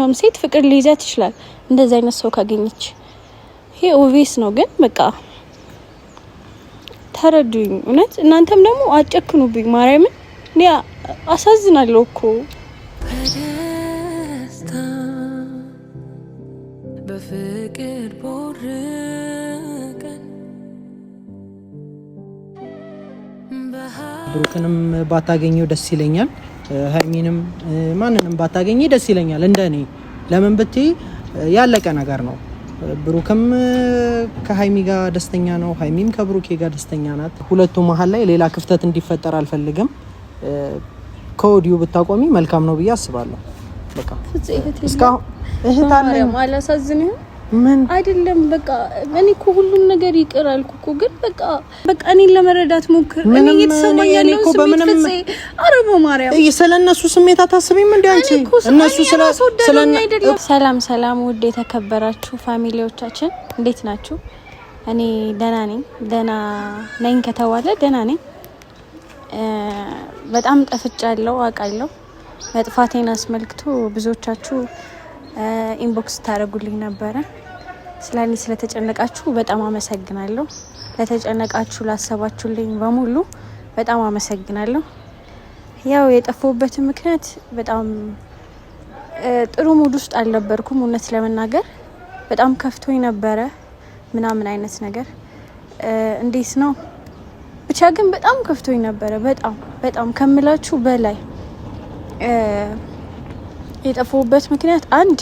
ማንኛውም ሴት ፍቅር ሊይዛት ይችላል እንደዚህ አይነት ሰው ካገኘች ይሄ ኦቪስ ነው ግን በቃ ተረዱኝ እውነት እናንተም ደግሞ አጨክኑብኝ ማርያምን እኔ አሳዝናለሁ እኮ በፍቅር ቦርቀን ብሩክንም ባታገኘው ደስ ይለኛል ሃይሚንም ማንንም ባታገኘ ደስ ይለኛል እንደኔ ለምን ብትይ ያለቀ ነገር ነው ብሩክም ከሃይሚ ጋር ደስተኛ ነው ሃይሚም ከብሩኬ ጋር ደስተኛ ናት ሁለቱ መሀል ላይ ሌላ ክፍተት እንዲፈጠር አልፈልግም ኮዲው ብታቆሚ መልካም ነው ብዬ አስባለሁ በቃ እስካሁን እህት አለኝ አላሳዝንህ ምን አይደለም በቃ እኔ እኮ ሁሉም ነገር ይቅር አልኩ ግን በቃ እኔን ለመረዳት ሞክር እኔ እየተሰማኝ ያለው ስሜት አረቦ ማርያም ስለነሱ ስሜት አታስቢም እንዴ አንቺ እነሱ ሰላም ውድ የተከበራችሁ ፋሚሊዎቻችን እንዴት ናችሁ እኔ ደህና ነኝ ከተባለ ደህና ነኝ በጣም ጠፍቻለሁ አውቃለሁ መጥፋቴን አስመልክቶ ብዙዎቻችሁ ኢንቦክስ ታረጉልኝ ነበር ስለኔ ስለተጨነቃችሁ በጣም አመሰግናለሁ ለተጨነቃችሁ ላሰባችሁልኝ በሙሉ በጣም አመሰግናለሁ ያው የጠፋሁበት ምክንያት በጣም ጥሩ ሙድ ውስጥ አልነበርኩም እውነት ለመናገር በጣም ከፍቶኝ ነበር ምናምን አይነት ነገር እንዴት ነው ብቻ ግን በጣም ከፍቶኝ ነበር በጣም ከምላችሁ በላይ የጠፋሁበት ምክንያት አንድ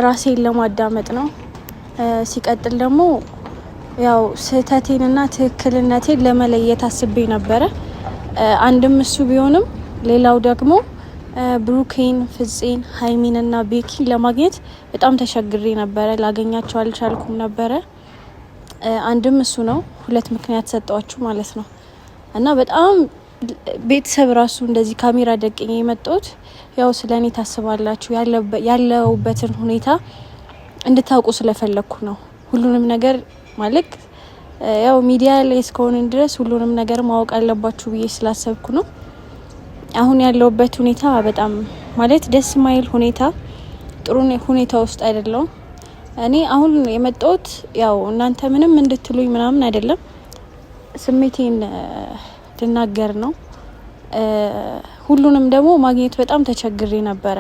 ራሴን ለማዳመጥ ነው ሲቀጥል ደግሞ ያው ስህተቴንና ትክክልነቴን ለመለየት አስቤ ነበር አንድም እሱ ቢሆንም ሌላው ደግሞ ብሩኬን ፍፄን ሃይሚንና ቤኪን ለማግኘት በጣም ተሸግሬ ነበር ላገኛቸው አልቻልኩም ነበር አንድም እሱ ነው ሁለት ምክንያት ሰጣችሁ ማለት ነው እና በጣም ቤተሰብ ራሱ እንደዚህ ካሜራ ደቅኝ የመጣሁት ያው ስለኔ ታስባላችሁ ያለውበትን ሁኔታ እንድታውቁ ስለፈለኩ ነው ሁሉንም ነገር ማለት ያው ሚዲያ ላይ እስከሆነን ድረስ ሁሉንም ነገር ማወቅ አለባችሁ ብዬ ስላሰብኩ ነው አሁን ያለውበት ሁኔታ በጣም ማለት ደስ ማይል ሁኔታ ጥሩ ሁኔታ ውስጥ አይደለም እኔ አሁን የመጣሁት ያው እናንተ ምንም እንድትሉኝ ምናምን አይደለም ስሜቴን ልናገር ነው ሁሉንም ደግሞ ማግኘት በጣም ተቸግሬ ነበር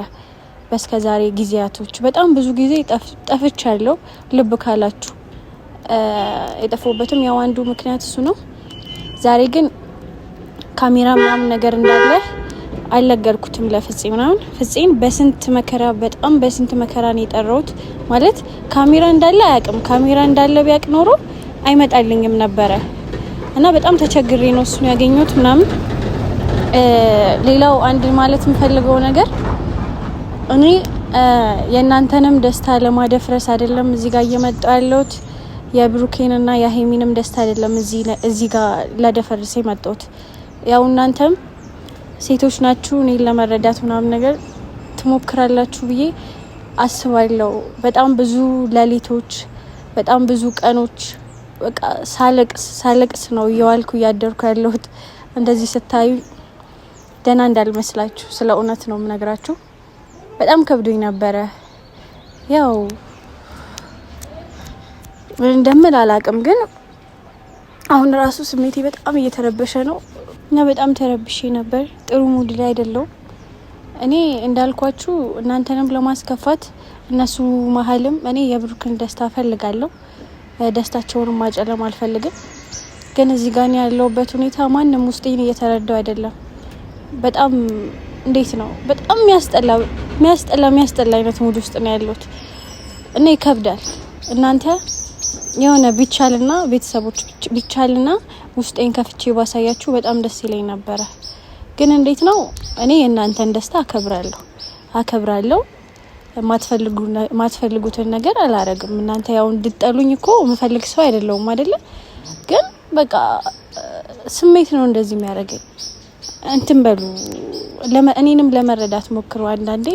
በስከዛሬ ጊዜያቶች በጣም ብዙ ጊዜ ጠፍቻለሁ ልብ ካላችሁ የጠፋሁበትም ያው አንዱ ምክንያት እሱ ነው ዛሬ ግን ካሜራ ምናምን ነገር እንዳለ አልነገርኩትም ለፍፄ ምናምን ፍፄን በስንት መከራ ነው የጠራሁት ማለት ካሜራ እንዳለ አያውቅም ካሜራ እንዳለ ቢያውቅ ኖሮ አይመጣልኝም ነበር እና በጣም ተቸግሬ ነው እሱን ያገኘሁት ምናምን ሌላው አንድ ማለት የምፈልገው ነገር እኔ የእናንተንም ደስታ ለማደፍረስ አይደለም እዚህ ጋር እየመጣሁ ያለሁት የብሩኬንና የሃይሚንም ደስታ አይደለም እዚህ ጋር ለደፈርስ የመጣሁት ያው እናንተም ሴቶች ናችሁ እኔን ለመረዳት ምናምን ነገር ትሞክራላችሁ ብዬ አስባለሁ በጣም ብዙ ሌሊቶች በጣም ብዙ ቀኖች በቃ ሳለቅስ ነው እየዋልኩ ያደርኩ ያለሁት እንደዚህ ስታዩ ደና እንዳልመስላችሁ ስለ እውነት ነው የምነግራችሁ በጣም ከብዶኝ ነበር ያው እንደምን አላቅም ግን አሁን ራሱ ስሜቴ በጣም እየተረበሸ ነው እና በጣም ተረብሼ ነበር ጥሩ ሙድ ላይ አይደለም እኔ እንዳልኳችሁ እናንተንም ለማስከፋት እነሱ መሀልም እኔ የብሩክን ደስታ ፈልጋለሁ ደስታቸውን ማጨለም አልፈልግም ግን እዚህ ጋር ያለውበት ሁኔታ ማንንም ውስጤን እየተረዳው አይደለም በጣም እንዴት ነው በጣም የሚያስጠላ አይነት ሙድ ውስጥ ነው ያለሁት እና ይከብዳል እናንተ የሆነ ቢቻልና ቤተሰቦች ቢቻልና ውስጤን ከፍቼ ባሳያችሁ በጣም ደስ ይለኝ ነበር ግን እንዴት ነው እኔ የእናንተን ደስታ አከብራለሁ ማትፈልጉትን ነገር አላረግም እናንተ ያው እንድትጠሉኝ እኮ መፈልግ ሰው አይደለሁም አይደለ ግን በቃ ስሜት ነው እንደዚህ የሚያደርገኝ እንትን በሉ እኔንም ለመረዳት ሞክሩ አንዳንዴ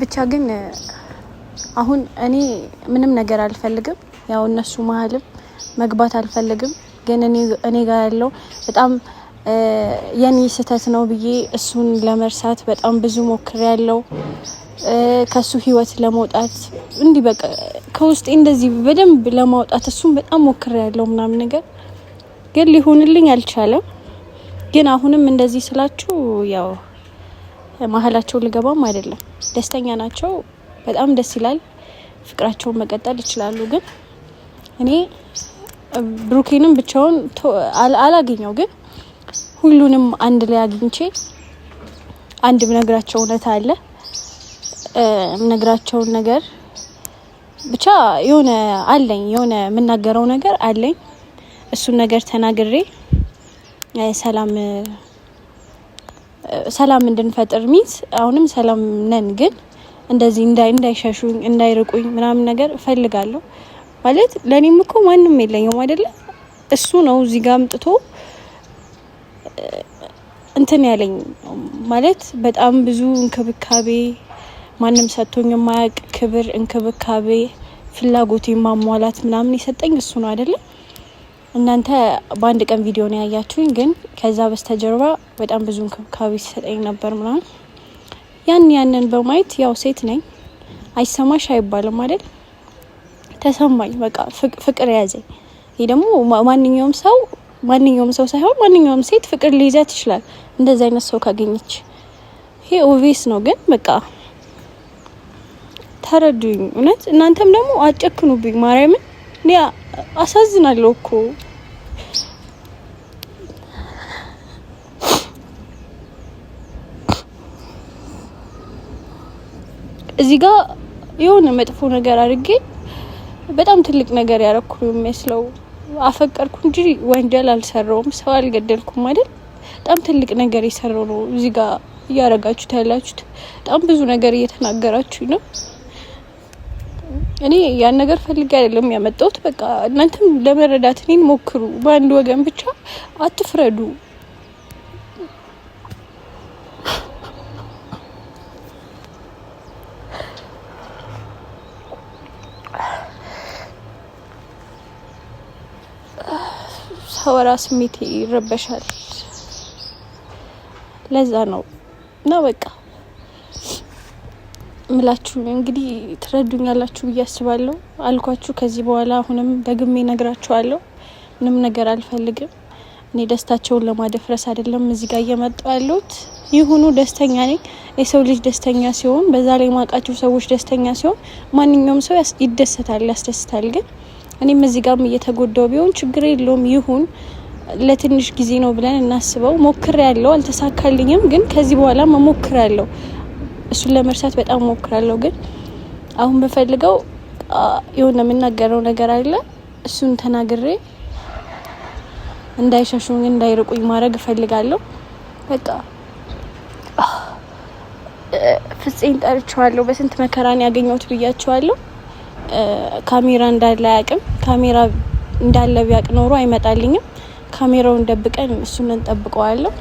ብቻ ግን አሁን እኔ ምንም ነገር አልፈልግም ያው እነሱ መሀልም መግባት አልፈልግም ግን እኔ ጋር ያለው በጣም የኔ ስህተት ነው ብዬ እሱን ለመርሳት በጣም ብዙ ሞክሬያለሁ። ከሱ ህይወት ለመውጣት እንዲህ በቃ ከውስጤ እንደዚህ በደንብ ለማውጣት እሱን በጣም ሞክሬያለሁ ምናምን ነገር ግን ሊሆንልኝ አልቻለም። ግን አሁንም እንደዚህ ስላችሁ ያው መሀላቸው ልገባም አይደለም። ደስተኛ ናቸው፣ በጣም ደስ ይላል። ፍቅራቸውን መቀጠል ይችላሉ። ግን እኔ ብሩኬንም ብቻውን አላገኘው ግን ሁሉንም አንድ ላይ አግኝቼ አንድ ብነግራቸው እውነት አለ የምነግራቸውን ነገር ብቻ የሆነ አለኝ የሆነ የምናገረው ነገር አለኝ። እሱን ነገር ተናግሬ ሰላም እንድንፈጥር ሚት አሁንም ሰላም ነን፣ ግን እንደዚህ እንዳይሸሹኝ እንዳይርቁኝ ምናምን ነገር እፈልጋለሁ። ማለት ለኔም እኮ ማንም የለኝም አይደለ? እሱ ነው እዚህ ጋር አምጥቶ እንትን ያለኝ ማለት በጣም ብዙ እንክብካቤ ማንም ሰጥቶኝ የማያውቅ ክብር፣ እንክብካቤ፣ ፍላጎቴ ማሟላት ምናምን የሰጠኝ እሱ ነው አይደለ? እናንተ በአንድ ቀን ቪዲዮ ነው ያያችሁኝ፣ ግን ከዛ በስተጀርባ በጣም ብዙ እንክብካቤ ሲሰጠኝ ነበር ምናምን። ያንን በማየት ያው ሴት ነኝ አይሰማሽ አይባልም አይደል? ተሰማኝ። በቃ ፍቅር ያዘኝ። ይሄ ደግሞ ማንኛውም ሰው ሳይሆን ማንኛውም ሴት ፍቅር ሊይዛት ይችላል እንደዛ አይነት ሰው ካገኘች። ይሄ ኦቪየስ ነው። ግን በቃ ተረዱኝ። እውነት እናንተም ደግሞ አጨክኑብኝ። ማርያምን አሳዝናለሁ እኮ እዚህ ጋር የሆነ መጥፎ ነገር አድርጌ በጣም ትልቅ ነገር ያረኩ የሚመስለው። አፈቀርኩ እንጂ ወንጀል አልሰራውም፣ ሰው አልገደልኩም አይደል? በጣም ትልቅ ነገር የሰራው ነው እዚህ ጋር እያረጋችሁት ያላችሁት። በጣም ብዙ ነገር እየተናገራችሁ ነው። እኔ ያን ነገር ፈልጌ አይደለም ያመጣሁት። በቃ እናንተም ለመረዳት እኔን ሞክሩ። በአንድ ወገን ብቻ አትፍረዱ። ሰወራ ስሜት ይረበሻል። ለዛ ነው እና በቃ ምላችሁ እንግዲህ ትረዱኛላችሁ ብዬ አስባለሁ። አልኳችሁ ከዚህ በኋላ አሁንም ደግሜ ነግራችኋለሁ። ምንም ነገር አልፈልግም። እኔ ደስታቸውን ለማደፍረስ አይደለም እዚህ ጋር እየመጣሁ ያለሁት። ይሁኑ፣ ደስተኛ ነኝ። የሰው ልጅ ደስተኛ ሲሆን፣ በዛ ላይ ማቃቸው ሰዎች ደስተኛ ሲሆን ማንኛውም ሰው ይደሰታል፣ ያስደስታል። ግን እኔም እዚህ ጋርም እየተጎዳው ቢሆን ችግር የለውም። ይሁን፣ ለትንሽ ጊዜ ነው ብለን እናስበው። ሞክሬያለሁ፣ አልተሳካልኝም። ግን ከዚህ በኋላ መሞክራለሁ። እሱን ለመርሳት በጣም ሞክራለሁ። ግን አሁን በፈልገው የሆነ የምናገረው ነገር አለ። እሱን ተናግሬ እንዳይሸሹኝ እንዳይርቁኝ ማድረግ እፈልጋለሁ። በቃ ፍፄን ጠርቼዋለሁ። በስንት መከራን ያገኘሁት ብያቸዋለሁ። ካሜራ እንዳለ አያውቅም። ካሜራ እንዳለ ቢያውቅ ኖሮ አይመጣልኝም። ካሜራውን ደብቀን እሱን እንጠብቀዋለሁ።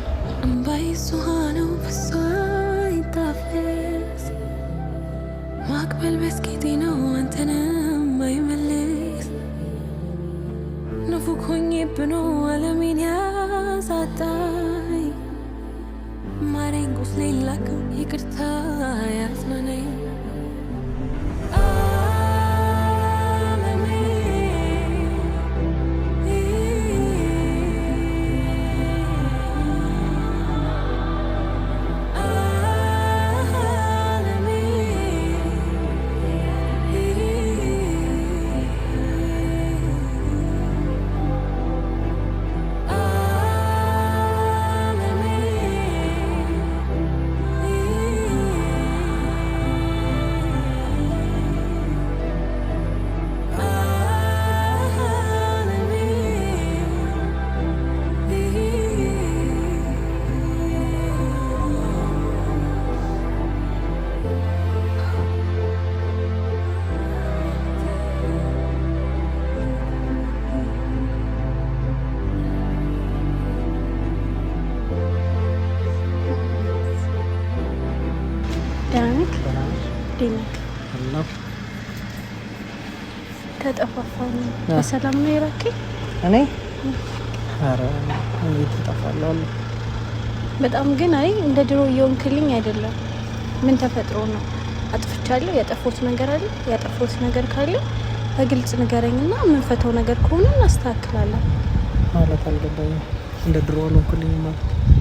ማቅበል በስኬቴ ነው አንተንም አይመልስ ንፉግ ሆኜብህ ነው አለሜን ያሳጣኝ ማረኝ ቁስሌን ላክም ይቅርታ ያጽናናኝ ተጠፋፋን። በሰላም ነው የራከኝ እኔ አረ እንዴት ተጣፋለሁ በጣም ግን አይ እንደ ድሮ እየሆንክልኝ አይደለም። ምን ተፈጥሮ ነው? አጥፍቻለሁ? ያጠፋሁት ነገር አለ? ያጠፋሁት ነገር ካለ በግልጽ ንገረኝና የምንፈታው ነገር ከሆነ እናስተካክላለን። ማለት አልገባኝም። እንደ ድሮ አልሆንኩልኝ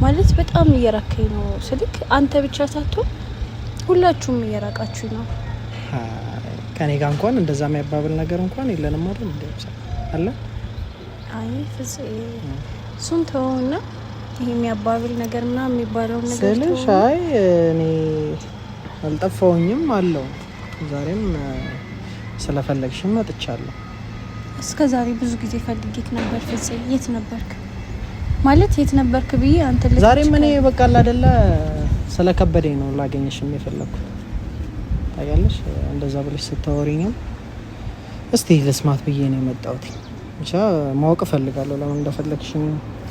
ማለት በጣም እየራከኝ ነው ስልክ አንተ ብቻ ሳትሆን ሁላችሁም እየራቃችሁ ነው። ከኔ ጋር እንኳን እንደዛ የሚያባብል ነገር እንኳን የለንም አይደል? አለ አይ ፍጽ እሱን ተውና ይሄ የሚያባብል ነገር ምናምን የሚባለው ነገር ስለሽ አይ እኔ አልጠፋውኝም አለው። ዛሬም ስለፈለግሽም መጥቻለሁ። እስከ ዛሬ ብዙ ጊዜ ፈልጌክ ነበር ፍጽ። የት ነበርክ? ማለት የት ነበርክ ብዬ አንተ ልጅ ዛሬም እኔ በቃ አይደለ ስለከበደኝ ነው ላገኝሽም የፈለኩት። ታያለሽ እንደዛ ብለሽ ስታወሪኝም እስቲ ልስማት ብዬ ነው የመጣሁት። ብቻ ማወቅ ፈልጋለሁ ለምን እንደፈለግሽኝ።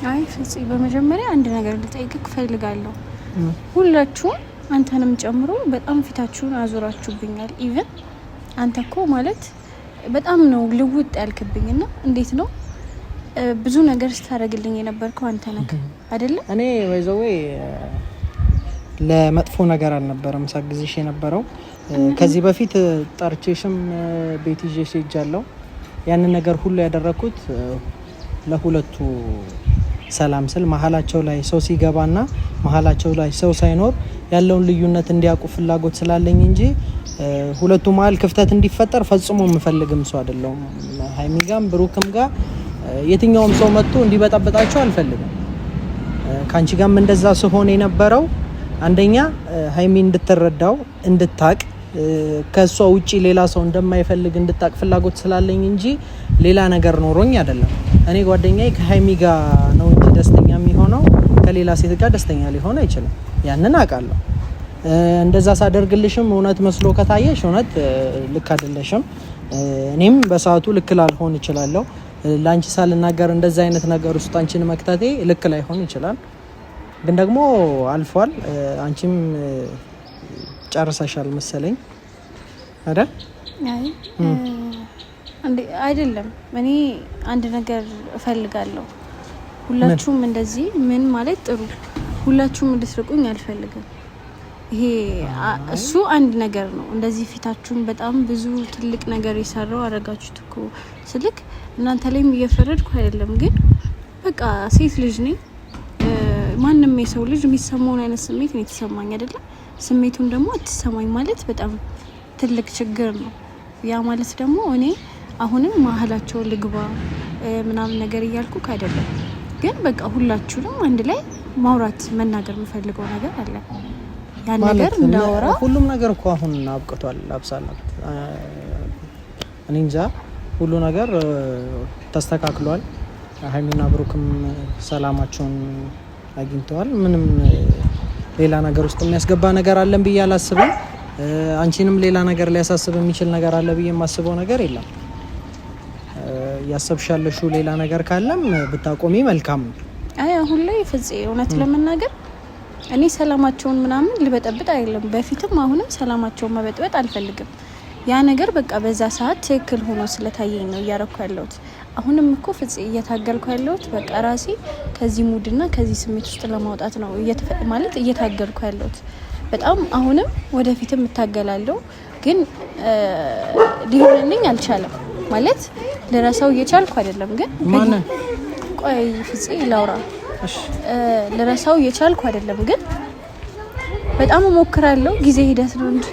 አይ ፍጽ በመጀመሪያ አንድ ነገር ልጠይቅክ ፈልጋለሁ። ሁላችሁም አንተንም ጨምሮ በጣም ፊታችሁን አዞራችሁብኛል። ኢቭን አንተ እኮ ማለት በጣም ነው ልውጥ ያልክብኝና እንዴት ነው ብዙ ነገር ስታደርግልኝ የነበርከው አንተ ነህ አይደለ? እኔ ወይዘዌ ለመጥፎ ነገር አልነበረም ሳግዝሽ የነበረው። ከዚህ በፊት ጠርቼሽም ቤት ይዤሽ ሄጃለሁ። ያንን ነገር ሁሉ ያደረኩት ለሁለቱ ሰላም ስል መሀላቸው ላይ ሰው ሲገባና መሀላቸው ላይ ሰው ሳይኖር ያለውን ልዩነት እንዲያውቁ ፍላጎት ስላለኝ እንጂ ሁለቱ መሀል ክፍተት እንዲፈጠር ፈጽሞ የምፈልግም ሰው አይደለሁም። ሀይሚ ጋም ብሩክም ጋር የትኛውም ሰው መጥቶ እንዲበጣበጣቸው አልፈልግም። ካንቺ ጋም እንደዛ ሲሆን የነበረው አንደኛ ሀይሚ እንድትረዳው እንድታቅ ከሷ ውጪ ሌላ ሰው እንደማይፈልግ እንድታቅ ፍላጎት ስላለኝ እንጂ ሌላ ነገር ኖሮኝ አይደለም። እኔ ጓደኛዬ ከሀይሚ ጋር ነው እንጂ ደስተኛ የሚሆነው ከሌላ ሴት ጋር ደስተኛ ሊሆን አይችልም። ያንን አውቃለሁ። እንደዛ ሳደርግልሽም እውነት መስሎ ከታየሽ እውነት ልክ አይደለሽም። እኔም በሰዓቱ ልክ ላልሆን እችላለሁ። ላንቺ ሳልናገር እንደዛ አይነት ነገር ውስጥ አንቺን መክተቴ ልክ ላይሆን ይችላል። ግን ደግሞ አልፏል። አንቺም ጨርሰሻል መሰለኝ አይደል? አይ አይደለም። እኔ አንድ ነገር እፈልጋለሁ። ሁላችሁም እንደዚህ ምን ማለት ጥሩ ሁላችሁም እንድትርቁኝ አልፈልግም። ይሄ እሱ አንድ ነገር ነው። እንደዚህ ፊታችሁን በጣም ብዙ ትልቅ ነገር የሰራው አረጋችሁት እኮ ስልክ እናንተ ላይም እየፈረድኩ አይደለም። ግን በቃ ሴት ልጅ ነኝ። ማንም የሰው ልጅ የሚሰማውን አይነት ስሜት ነው የተሰማኝ አይደለም። ስሜቱን ደግሞ አትሰማኝ ማለት በጣም ትልቅ ችግር ነው። ያ ማለት ደግሞ እኔ አሁንም ማህላቸው ልግባ ምናምን ነገር እያልኩ አይደለም። ግን በቃ ሁላችሁንም አንድ ላይ ማውራት መናገር የምፈልገው ነገር አለ። ያን ነገር እንዳወራ ሁሉም ነገር እኮ አሁን አብቅቷል። አብሳላት እኔ እንጃ ሁሉ ነገር ተስተካክሏል። ሀይሚና ብሩክም ሰላማቸውን አግኝተዋል። ምንም ሌላ ነገር ውስጥ የሚያስገባ ነገር አለን ብዬ አላስብም። አንቺንም ሌላ ነገር ሊያሳስብ የሚችል ነገር አለ ብዬ የማስበው ነገር የለም። ያሰብሻለሽው ሌላ ነገር ካለም ብታቆሚ መልካም ነው። አይ አሁን ላይ ፍፄ እውነት ለመናገር እኔ ሰላማቸውን ምናምን ልበጠብጥ አይደለም። በፊትም አሁንም ሰላማቸውን መበጥበጥ አልፈልግም። ያ ነገር በቃ በዛ ሰዓት ትክክል ሆኖ ስለታየኝ ነው እያረኩ ያለሁት። አሁንም እኮ ፍፄ እየታገልኩ ያለሁት በቃ ራሴ ከዚህ ሙድና ከዚህ ስሜት ውስጥ ለማውጣት ነው ማለት እየታገልኩ ያለሁት። በጣም አሁንም ወደፊትም እታገላለሁ። ግን ሊሆንልኝ አልቻለም ማለት ልረሳው እየቻልኩ አይደለም። ግን ቆይ ፍፄ ላውራ ልረሳው እየቻልኩ አይደለም። ግን በጣም እሞክራለሁ። ጊዜ ሂደት ነው እንጂ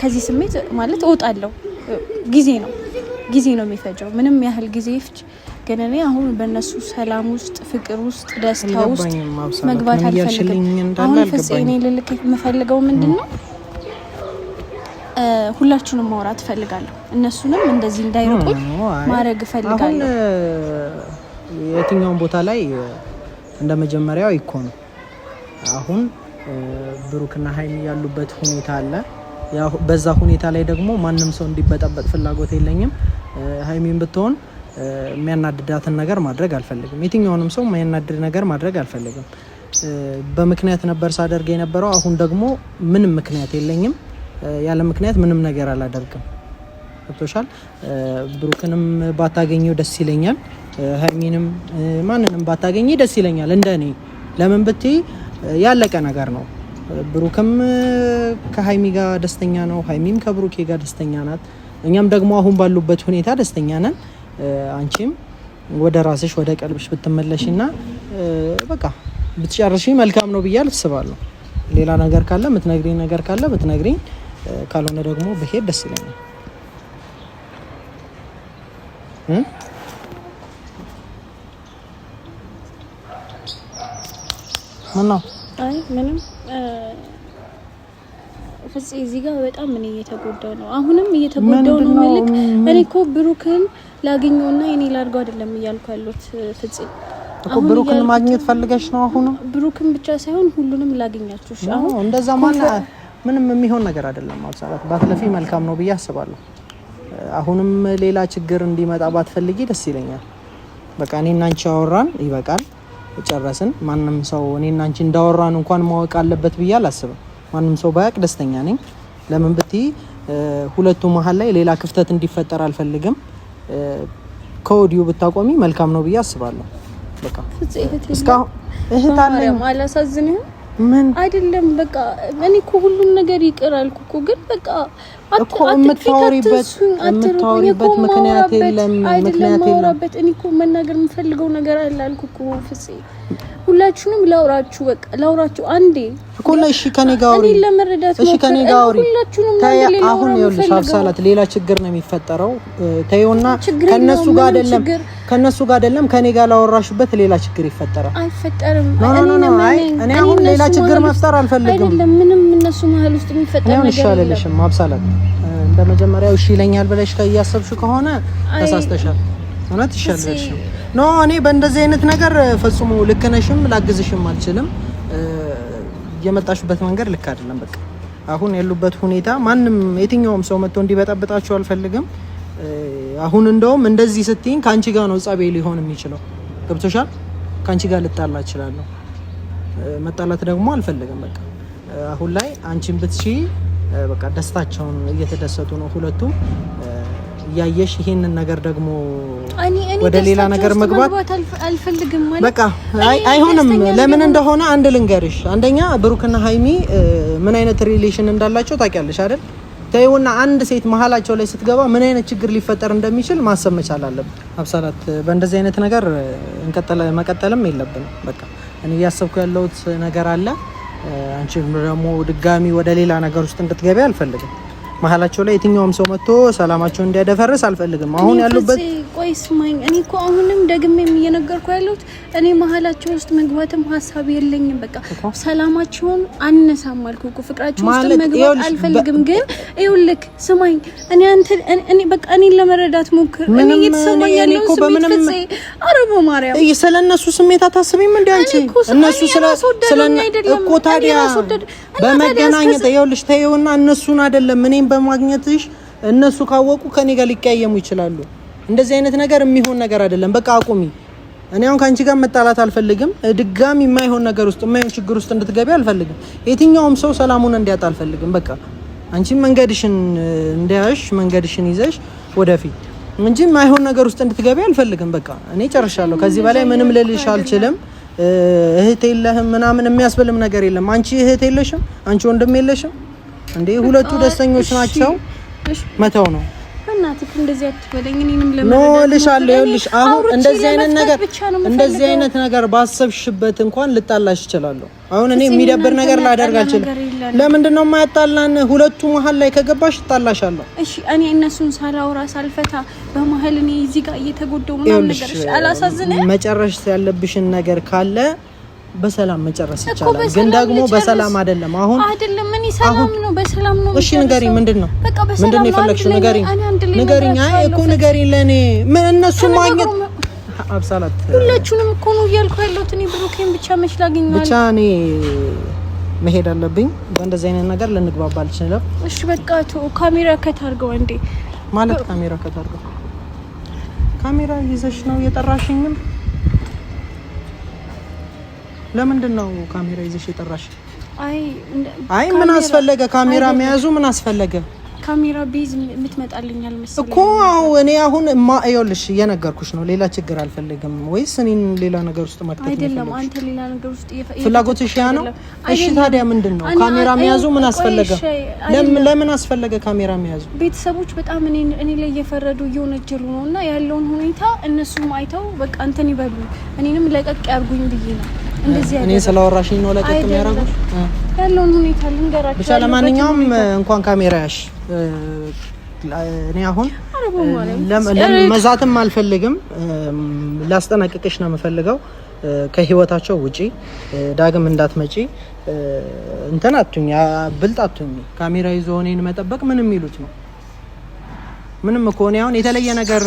ከዚህ ስሜት ማለት እወጣለሁ። ጊዜ ነው የሚፈጀው። ምንም ያህል ጊዜ ይፍጅ። ግን እኔ አሁን በእነሱ ሰላም ውስጥ፣ ፍቅር ውስጥ፣ ደስታ ውስጥ መግባት አልፈልግም። አሁን ፍፄ እኔ ልልክ የምፈልገው ምንድን ነው ሁላችሁንም ማውራት እፈልጋለሁ። እነሱንም እንደዚህ እንዳይርቁኝ ማድረግ እፈልጋለሁ። የትኛውን ቦታ ላይ እንደ መጀመሪያው ይኮኑ አሁን ብሩክና ሀይሚ ያሉበት ሁኔታ አለ። በዛ ሁኔታ ላይ ደግሞ ማንም ሰው እንዲበጠበጥ ፍላጎት የለኝም። ሀይሚን ብትሆን የሚያናድዳትን ነገር ማድረግ አልፈልግም። የትኛውንም ሰው የሚያናድድ ነገር ማድረግ አልፈልግም። በምክንያት ነበር ሳደርግ የነበረው። አሁን ደግሞ ምንም ምክንያት የለኝም። ያለ ምክንያት ምንም ነገር አላደርግም። ገብቶሻል። ብሩክንም ባታገኘው ደስ ይለኛል። ሀይሚንም ማንንም ባታገኘ ደስ ይለኛል እንደኔ። ለምን ብትይ ያለቀ ነገር ነው። ብሩክም ከሀይሚ ጋር ደስተኛ ነው፣ ሀይሚም ከብሩኬ ጋር ደስተኛ ናት። እኛም ደግሞ አሁን ባሉበት ሁኔታ ደስተኛ ነን። አንቺም ወደ ራስሽ ወደ ቀልብሽ ብትመለሽና በቃ ብትጨርሺ መልካም ነው ብዬ አስባለሁ። ሌላ ነገር ካለ የምትነግሪኝ ነገር ካለ ብትነግሪኝ፣ ካልሆነ ደግሞ ብሄድ ደስ ይለኛል። ምን ነው? አይ ምንም ፍፄ እዚህ ጋር በጣም እኔ እየተጎዳው ነው። አሁንም እየተጎዳው ነው ማለት እኔ እኮ ብሩክን ላገኘውና እኔ ላድርገው አይደለም እያልኩ ያለሁት ፍፄ እኮ ብሩክን ማግኘት ፈልገሽ ነው? አሁን ብሩክን ብቻ ሳይሆን ሁሉንም ላገኛችሁ። አሁን እንደዛ ምንም የሚሆን ነገር አይደለም። አውሳላት ባትለፊ መልካም ነው ብዬ አስባለሁ። አሁንም ሌላ ችግር እንዲመጣ ባትፈልጊ ደስ ይለኛል። በቃ እኔና አንቺ አወራን፣ ይበቃል፣ ጨረስን። ማንም ሰው እኔና አንቺ እንዳወራን እንኳን ማወቅ አለበት ብዬ አላስብም። ማንም ሰው ባያቅ ደስተኛ ነኝ። ለምን ብትይ ሁለቱ መሀል ላይ ሌላ ክፍተት እንዲፈጠር አልፈልግም። ከወዲሁ ብታቆሚ መልካም ነው ብዬ አስባለሁ። በቃ እስካሁን እህት አለኝ አላሳዝንህም? ምን አይደለም በቃ እኔ እኮ ሁሉም ነገር ይቅር አልኩ እኮ፣ ግን በቃ እኮ የምታወሪበት ምክንያት የለም። ምክንያት የለም። እኔ እኮ መናገር የምፈልገው ነገር አለ አልኩ እኮ ፍፄ። ሁላችሁንም ላውራችሁ፣ በቃ ላውራችሁ አንዴ እኮ ላይ እሺ፣ ከኔ ጋር አውሪ። እኔ ለመረዳት እሺ፣ ከኔ ጋር አውሪ። ሁላችሁንም አሁን ይኸውልሽ አብሳላት፣ ሌላ ችግር ነው የሚፈጠረው። ተይውና ከነሱ ጋር አይደለም ከኔ ጋር ላወራሽበት ሌላ ችግር ይፈጠራል። አይፈጠርም። እኔ አሁን ሌላ ችግር መፍጠር አልፈልግም። አይደለም ምንም እነሱ መሀል ውስጥ የሚፈጠር ነገር ይሻለልሽም አብሳላት። እንደመጀመሪያው እሺ ይለኛል ብለሽ ከያሰብሽ ከሆነ ተሳስተሻል። እውነት ይሻለልሽም ኖ እኔ በእንደዚህ አይነት ነገር ፈጽሞ ልክ ነሽም ላግዝሽም አልችልም። የመጣሽበት መንገድ ልክ አይደለም። በቃ አሁን ያሉበት ሁኔታ ማንም የትኛውም ሰው መጥቶ እንዲበጣበጣችሁ አልፈልግም። አሁን እንደውም እንደዚህ ስትይኝ ካንቺ ጋር ነው ጸቤ ሊሆን የሚችለው። ገብቶሻል? ካንቺ ጋር ልጣላ እችላለሁ። መጣላት ደግሞ አልፈልግም። በቃ አሁን ላይ አንቺን ብትሺ በቃ ደስታቸውን እየተደሰቱ ነው ሁለቱም። ያየሽ ይሄንን ነገር ደግሞ ወደ ሌላ ነገር መግባት አልፈልግም ማለት በቃ አይሆንም። ለምን እንደሆነ አንድ ልንገርሽ። አንደኛ ብሩክና ሀይሚ ምን አይነት ሪሌሽን እንዳላቸው ታውቂያለሽ አይደል? ተይውና አንድ ሴት መሀላቸው ላይ ስትገባ ምን አይነት ችግር ሊፈጠር እንደሚችል ማሰብ መቻል አለብን። አብሳላት በእንደዚህ አይነት ነገር መቀጠልም የለብንም። በቃ እኔ እያሰብኩ ያለሁት ነገር አለ። አንቺ ደግሞ ድጋሚ ወደ ሌላ ነገር ውስጥ እንድትገቢ አልፈልግም። መሀላቸው ላይ የትኛውም ሰው መጥቶ ሰላማቸውን እንዲያደፈርስ አልፈልግም። አሁን ያሉበት ቆይ ስማኝ፣ እኔ እኮ አሁንም ደግሜም እየነገርኩ ያለሁት እኔ መሀላቸው ውስጥ መግባትም ሀሳብ የለኝም። በቃ ሰላማቸውን አነሳም አልኩ እኮ ፍቅራቸው ውስጥ መግባት አልፈልግም። ግን ይኸውልህ ስማኝ፣ እኔ በቃ እኔን ለመረዳት ሞክር። እኔ እየተሰማኝ ያለው ስሜት ፍፄ አረቦ ማርያም ስለነሱ ስሜት አታስቢም እንዴ አንቺ? እነሱ እኮ ታዲያ በመገናኘት ይኸውልሽ ተይውና እነሱን አይደለም እኔን በማግኘትሽ እነሱ ካወቁ ከኔ ጋር ሊቀያየሙ ይችላሉ። እንደዚህ አይነት ነገር የሚሆን ነገር አይደለም። በቃ አቁሚ። እኔ አሁን ካንቺ ጋር መጣላት አልፈልግም። ድጋሚ የማይሆን ነገር ውስጥ የማይሆን ችግር ውስጥ እንድትገቢ አልፈልግም። የትኛውም ሰው ሰላሙን እንዲያጣ አልፈልግም። በቃ አንቺ መንገድሽን እንዲያሽ መንገድሽን ይዘሽ ወደፊት እንጂ የማይሆን ነገር ውስጥ እንድትገቢ አልፈልግም። በቃ እኔ ጨርሻለሁ። ከዚህ በላይ ምንም ልልሽ አልችልም። እህት የለህም ምናምን የሚያስብልም ነገር የለም። አንቺ እህት የለሽም፣ አንቺ ወንድም የለሽም እንዴ? ሁለቱ ደስተኞች ናቸው። መተው ነው። በእናትህ እንደዚህ አትበለኝ። እኔንም ይኸውልሽ አሁን እንደዚህ አይነት ነገር ባሰብሽበት እንኳን ልጣላሽ እችላለሁ። አሁን እኔ የሚደብር ነገር ላደርግ አልችልም። ለምንድን ነው የማያጣላን? ሁለቱ መሀል ላይ ከገባሽ እጣላሻለሁ። እሺ እኔ እነሱን ሳላውራ ሳልፈታ በመሀል እኔ እዚህ ጋር እየተጎዳው ምናምን ነገር እሺ አላሳዝነህ? መጨረሽ ያለብሽን ነገር ካለ በሰላም መጨረስ ይቻላል። ግን ደግሞ በሰላም አይደለም። አሁን አይደለም እኔ ሰላም ነው በሰላም ነው። እሺ ንገሪኝ፣ ምንድነው የፈለግሽው? ንገሪኝ። አይ እኮ ንገሪኝ ለኔ ምን እነሱ ማግኘት አብሳላት ሁላችሁንም እኮ ነው እያልኩ ያለሁት። እኔ ብሩኬን ብቻ መች ላገኘዋለሁ? ብቻ እኔ መሄድ አለብኝ። በእንደዚህ አይነት ነገር ልንግባባ አልችልም። እሺ በቃ ካሜራ ከታርገው እንዴ ማለት ካሜራ ከታርገው ካሜራ ይዘሽ ነው የጠራሽኝም? ለምንድን ነው ካሜራ ይዘሽ የጠራሽ? አይ ምን አስፈለገ? ካሜራ መያዙ ምን አስፈለገ? ካሜራ ቤዝ የምትመጣልኛል መሰለኝ እኮ እኔ አሁን ይኸውልሽ እየነገርኩሽ ነው ሌላ ችግር አልፈልግም ወይስ እኔን ሌላ ነገር ውስጥ መክተት አይደለም አንተ ሌላ ነገር ውስጥ ፍላጎትሽ ያ ነው እሺ ታዲያ ምንድነው ካሜራ መያዙ ምን አስፈለገ ለምን አስፈለገ ካሜራ መያዙ ቤተሰቦች በጣም እኔ ላይ እየፈረዱ እየወነጀሉ ነውና ያለውን ሁኔታ እነሱም አይተው በቃ አንተን ይበሉ እኔንም ለቀቅ ያርጉኝ ብዬ ነው እንደዚህ አይደለም እኔ ስለወራሽኝ ነው ለቀቅ የሚያረጉሽ ያለውን ሁኔታ ልንገራችሁ ብቻ ለማንኛውም እንኳን ካሜራ ያሽ እኔ አሁን መዛትም አልፈልግም ላስጠነቅቅሽ ነው የምፈልገው ከህይወታቸው ውጪ ዳግም እንዳትመጪ እንትን አትሁኝ ብልጥ አትሁኝ ካሜራ ይዞ እኔን መጠበቅ ምንም ይሉት ነው ምንም እኮ ነው አሁን የተለየ ነገር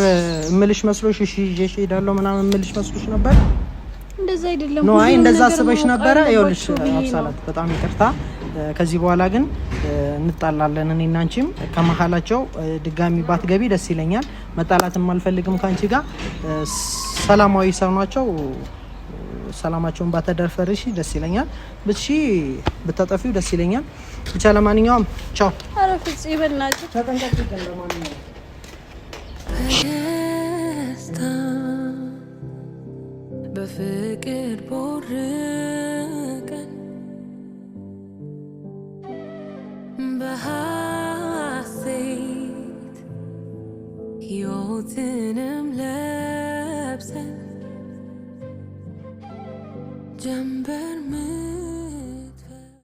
እምልሽ መስሎሽ እሺ እሺ ሄዳለሁ ምናምን እምልሽ መስሎሽ ነበር እንደዛ አይደለም ነው አይ እንደዛ አስበሽ ነበር ይኸውልሽ አብሳላት በጣም ይቅርታ ከዚህ በኋላ ግን እንጣላለን እኔና አንቺም ከመሐላቸው ድጋሚ ባትገቢ ደስ ይለኛል መጣላትም አልፈልግም ካንቺ ጋር ሰላማዊ ሰው ናቸው ሰላማቸውን ባተደፈርሽ ደስ ይለኛል ብቻ ብታጠፊው ደስ ይለኛል ብቻ ለማንኛውም ቻው አረፍጽ ይበልናችሁ ተጠንቀቂ ለማንኛውም በፍቅር ቦርቀን በሐሴት ሕይወትንም ለብሰን ጀንበር